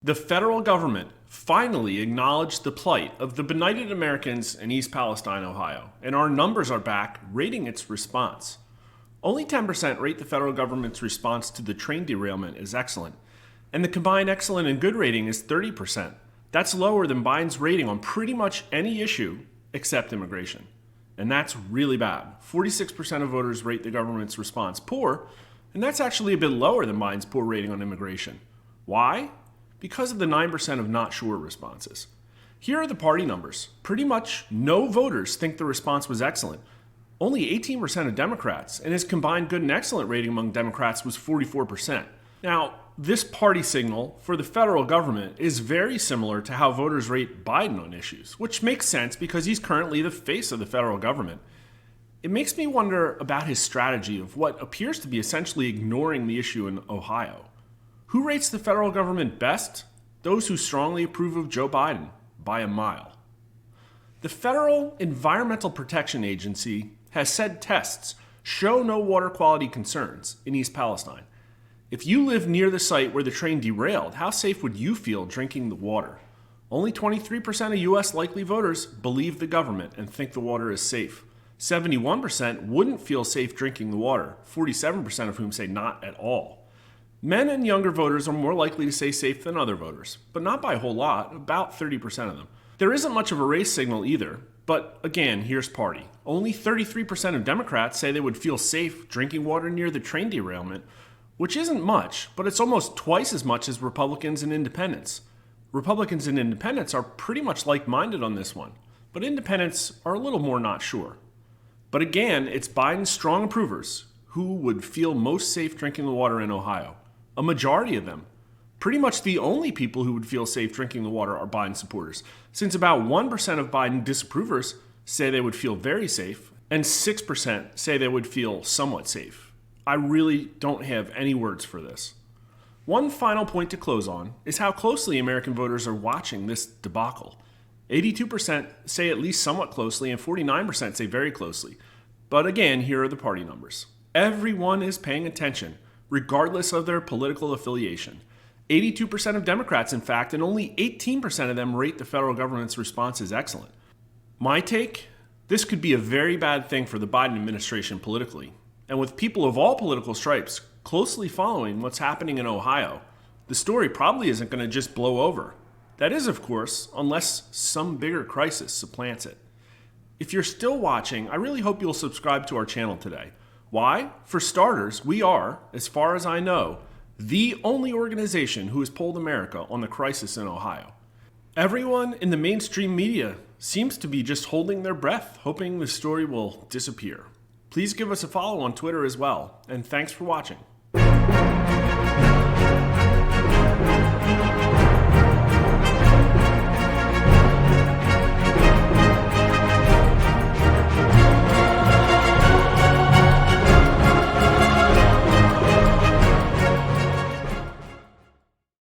The federal government finally acknowledged the plight of the benighted Americans in East Palestine, Ohio, and our numbers are back rating its response. Only 10% rate the federal government's response to the train derailment as excellent, and the combined excellent and good rating is 30%. That's lower than Biden's rating on pretty much any issue except immigration. And that's really bad. 46% of voters rate the government's response poor, and that's actually a bit lower than Biden's poor rating on immigration. Why? Because of the 9% of not sure responses. Here are the party numbers. Pretty much no voters think the response was excellent. Only 18% of Democrats, and his combined good and excellent rating among Democrats was 44%. Now, this party signal for the federal government is very similar to how voters rate Biden on issues, which makes sense because he's currently the face of the federal government. It makes me wonder about his strategy of what appears to be essentially ignoring the issue in Ohio. Who rates the federal government best? Those who strongly approve of Joe Biden, by a mile. The Federal Environmental Protection Agency has said tests show no water quality concerns in East Palestine. If you live near the site where the train derailed, how safe would you feel drinking the water? Only 23% of U.S. likely voters believe the government and think the water is safe. 71% wouldn't feel safe drinking the water, 47% of whom say not at all. Men and younger voters are more likely to say safe than other voters, but not by a whole lot, about 30% of them. There isn't much of a race signal either, but again, here's party. Only 33% of Democrats say they would feel safe drinking water near the train derailment, which isn't much, but it's almost twice as much as Republicans and independents. Republicans and independents are pretty much like-minded on this one, but independents are a little more not sure. But again, it's Biden's strong approvers who would feel most safe drinking the water in Ohio. A majority of them. Pretty much the only people who would feel safe drinking the water are Biden supporters, since about 1% of Biden disapprovers say they would feel very safe, and 6% say they would feel somewhat safe. I really don't have any words for this. One final point to close on is how closely American voters are watching this debacle. 82% say at least somewhat closely, and 49% say very closely. But again, here are the party numbers. Everyone is paying attention, regardless of their political affiliation. 82% of Democrats, in fact, and only 18% of them rate the federal government's response as excellent. My take? This could be a very bad thing for the Biden administration politically. And with people of all political stripes closely following what's happening in Ohio, the story probably isn't going to just blow over. That is, of course, unless some bigger crisis supplants it. If you're still watching, I really hope you'll subscribe to our channel today. Why? For starters, we are, as far as I know, the only organization who has polled America on the crisis in Ohio. Everyone in the mainstream media seems to be just holding their breath, hoping the story will disappear. Please give us a follow on Twitter as well, and thanks for watching.